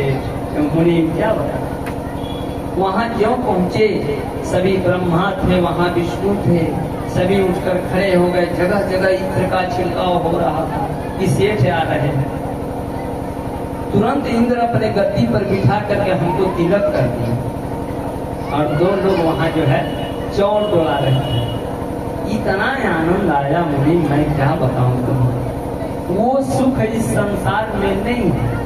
सेठ मुनि क्या बता। वहां क्यों पहुंचे? सभी ब्रह्मा थे, वहां विष्णु थे, सभी उठकर खड़े हो गए। जगह जगह इत्र का छिड़काव हो रहा था कि सेठ आ रहे हैं। तुरंत इंद्र अपने गद्दी पर बिठा करके हमको तिलक कर दिया और दो लोग वहां जो है चौर डोला रहे थे। इतना आनंद आया मुनि, मैं क्या बताऊं तुम्हें। वो सुख इस संसार में नहीं है।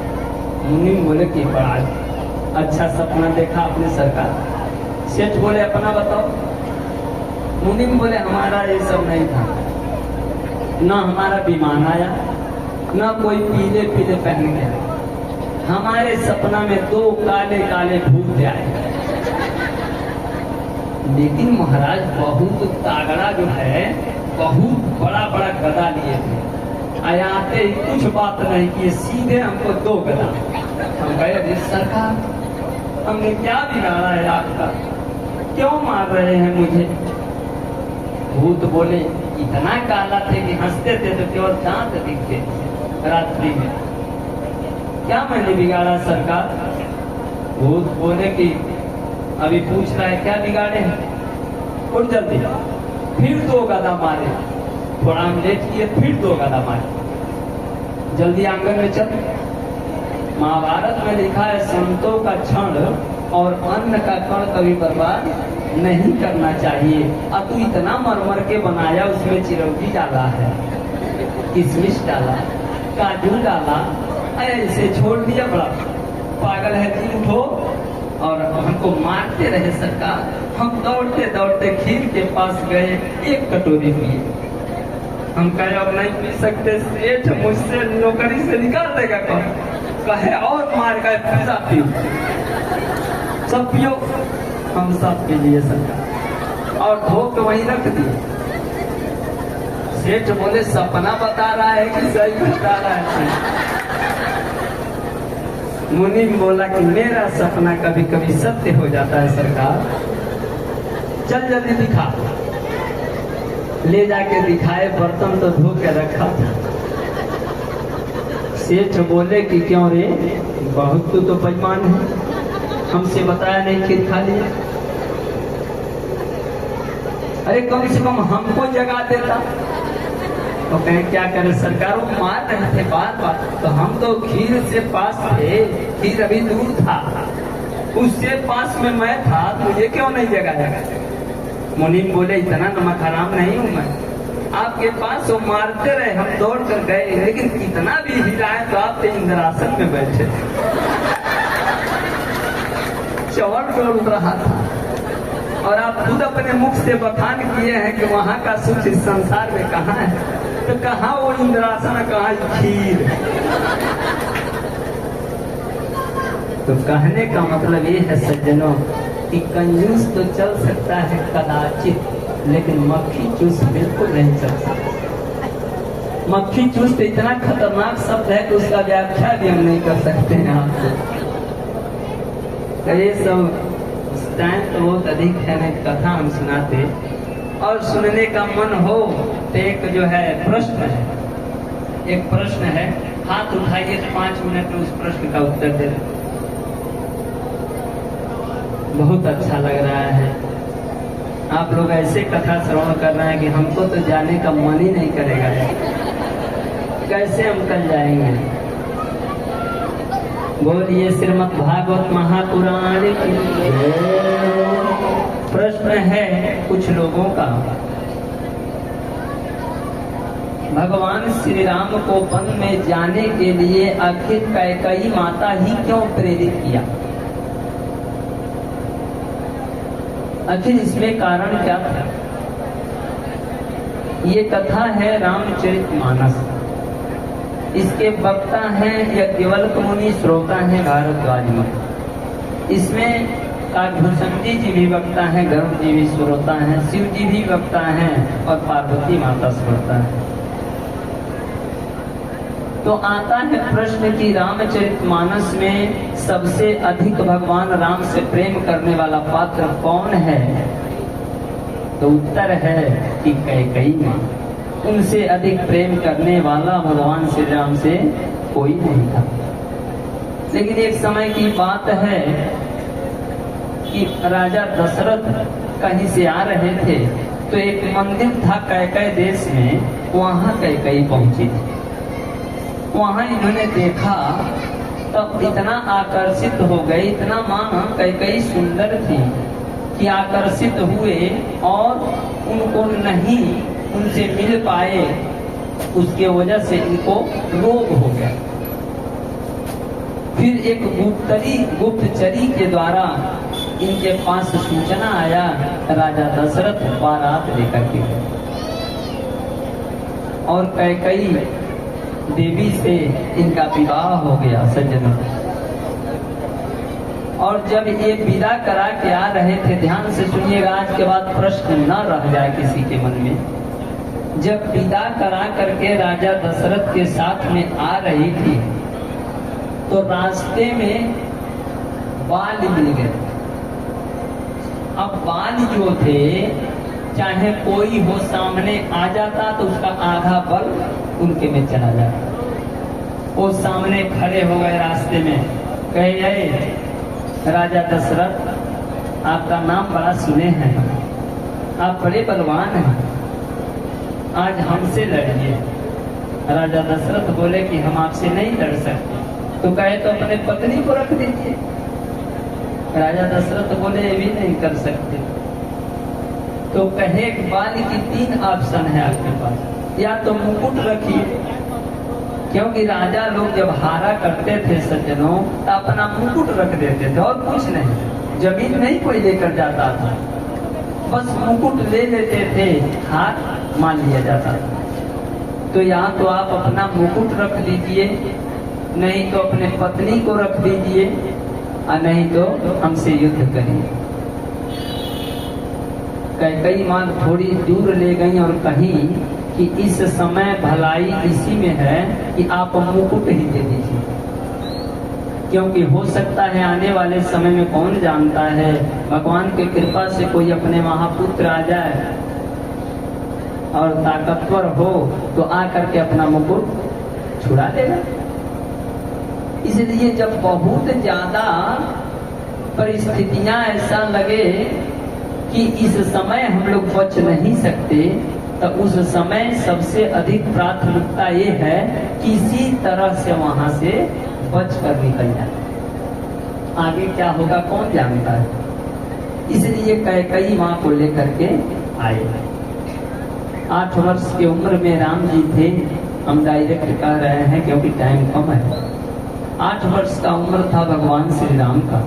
मुनि बोले कि बड़ा अच्छा सपना देखा अपने सरकार। सेठ बोले अपना बताओ। मुनि बोले हमारा ये सब नहीं था, ना हमारा विमान आया, ना कोई पीले पीले पहन के आया। हमारे सपना में दो काले काले भूत आए, लेकिन महाराज बहुत तागड़ा जो है, बहुत बड़ा बड़ा गदा लिए थे। आते ही कुछ बात नहीं किए, सीधे हमको दो गदा। हम कहे अरे सरकार, हमने क्या बिगाड़ा है आपका, क्यों मार रहे हैं मुझे? भूत बोले इतना काला थे कि हंसते थे तो केवल दांत दिखते रात्रि में। क्या मैंने बिगाड़ा सरकार? भूत बोले कि अभी पूछ रहा है क्या बिगाड़े हैं, उठ जल्दी। फिर दो गदा मारे, थोड़ा हम लेट किए, फिर दो गदा मारे। जल्दी आंगन में चल। महाभारत में लिखा है संतों का क्षण और अन्न का कण कभी बर्बाद नहीं करना चाहिए। अब तू इतना मरमर के बनाया, उसमें चिरौंजी डाला है, किशमिश डाला, काजू डाला, ऐसे छोड़ दिया। बड़ा पागल है तू, उठो। और हमको मारते रहे सरकार। हम दौड़ते दौड़ते खीर के पास गए, एक कटोरी पिए। हम कहे अब नहीं पी सकते, सेठ मुझसे नौकरी से निकाल देगा। कहे और मार गए, पैसा पियो, सब पियो। हम सब पी लिए सरकार और धो के वहीं रख दिए। सेठ बोले सपना बता रहा है कि सही बता रहा है? मुनि बोला कि मेरा सपना कभी कभी सत्य हो जाता है सरकार। चल जल्दी दिखा। ले जाके दिखाए, बर्तन तो धो के रखा था। सेठ बोले कि क्यों रे, बहुत तू तो बेईमान है, हमसे बताया नहीं, खीर खा लिया। अरे कम से कम हमको जगा देता। तो कहे क्या करे सरकार, वो मार रहे थे बार बार, तो हम तो खीर से पास थे, खीर अभी दूर था, उससे पास में मैं था, मुझे क्यों नहीं जगाया? मुनि बोले इतना नमक हराम नहीं हूं मैं, आपके पास वो मारते रहे, हम दौड़ कर गए, लेकिन कितना भी हिलाए तो आप तो इंद्रासन में बैठे, चौड़ डोल रहा था। और आप खुद अपने मुख से बखान किए हैं कि वहां का सुख इस संसार में कहाँ है। तो कहाँ वो इंद्रासन, कहाँ खीर। तो कहने का मतलब ये है सज्जनों कि कंजूस तो चल सकता है कदाचित, लेकिन मक्खी चूस बिल्कुल नहीं चल सकता। मक्खी चूस तो इतना खतरनाक शब्द है कि उसका व्याख्या भी हम नहीं कर सकते हैं आपको। तो ये सब टाइम तो बहुत अधिक है, नहीं कथा हम सुनाते और सुनने का मन हो तो एक जो है प्रश्न है, एक प्रश्न है, हाथ उठाइए तो 5 मिनट में उस प्रश्न का उत्तर दे दें। बहुत अच्छा लग रहा है, आप लोग ऐसे कथा श्रवण कर रहे हैं कि हमको तो जाने का मन ही नहीं करेगा। कैसे हम कल जाएंगे? बोलिए श्रीमद् भागवत महापुराण की। प्रश्न है कुछ लोगों का, भगवान श्री राम को वन में जाने के लिए आखिर कैकेयी माता ही क्यों प्रेरित किया? आखिर इसमें कारण क्या था? ये कथा है रामचरितमानस। इसके वक्ता हैं याज्ञवल्क्य मुनि, श्रोता हैं भारद्वाज मुनि। इसमें काकभूषण जी भी वक्ता हैं, गरुड़ जी भी श्रोता हैं, शिव जी भी वक्ता हैं और पार्वती माता श्रोता है। तो आता है प्रश्न कि रामचरितमानस में सबसे अधिक भगवान राम से प्रेम करने वाला पात्र कौन है? तो उत्तर है कि कैकेयी मां। उनसे अधिक प्रेम करने वाला भगवान श्री राम से कोई नहीं था। लेकिन एक समय की बात है कि राजा दशरथ कहीं से आ रहे थे, तो एक मंदिर था कैकई देश में, वहां कैकई पहुंची थी। वहां इन्होंने देखा, तब इतना आकर्षित हो गए, इतना माना कैकई सुंदर थी कि आकर्षित हुए और उनको नहीं उनसे मिल पाए, उसके वजह से इनको रोग हो गया। फिर एक गुप्तचरी के द्वारा इनके पास सूचना आया, राजा दशरथ बारात लेकर के और कैकई देवी से इनका विवाह हो गया सज्जनों। और जब ये विदा करा के आ रहे थे, ध्यान से सुनिएगा, आज के बाद प्रश्न न रह जाए किसी के मन में। जब विदा करा करके राजा दशरथ के साथ में आ रही थी, तो रास्ते में बाल मिल गए। अब बाल जो थे, चाहे कोई हो सामने आ जाता तो उसका आधा बल उनके में चला जाता। वो सामने खड़े हो गए रास्ते में, कहे राजा दशरथ, आपका नाम बड़ा सुने हैं, आप बड़े बलवान हैं, आज हमसे लड़िए। राजा दशरथ बोले कि हम आपसे नहीं लड़ सकते। तो कहे तो अपने पत्नी को रख दीजिए। राजा दशरथ बोले ये भी नहीं कर सकते। तो कहे बाल की 3 ऑप्शन है आपके पास, या तो मुकुट रखिए, क्योंकि राजा लोग जब हारा करते थे सज्जनों, तो अपना मुकुट रख देते थे और कुछ नहीं, जमीन नहीं कोई लेकर जाता था, बस मुकुट ले लेते थे, हाथ मान लिया जाता था। तो यहाँ तो आप अपना मुकुट रख लीजिए, नहीं तो अपने पत्नी को रख दीजिए, और नहीं तो हमसे युद्ध करिए। कैकई माँ थोड़ी दूर ले गई और कही कि इस समय भलाई इसी में है कि आप मुकुट ही दे दीजिए, क्योंकि हो सकता है आने वाले समय में कौन जानता है, भगवान की कृपा से कोई अपने महापुत्र आ जाए और ताकतवर हो तो आकर के अपना मुकुट छुड़ा लेगा। इसलिए जब बहुत ज्यादा परिस्थितियां ऐसा लगे कि इस समय हम लोग बच नहीं सकते, तो उस समय सबसे अधिक प्राथमिकता ये है किसी तरह से वहां से बच कर निकल जाए। आगे क्या होगा कौन जानता है। इसलिए कैकई माँ को लेकर के आए। 8 वर्ष की उम्र में राम जी थे, हम डायरेक्ट कह रहे हैं क्योंकि टाइम कम है। 8 वर्ष का उम्र था भगवान श्री राम का।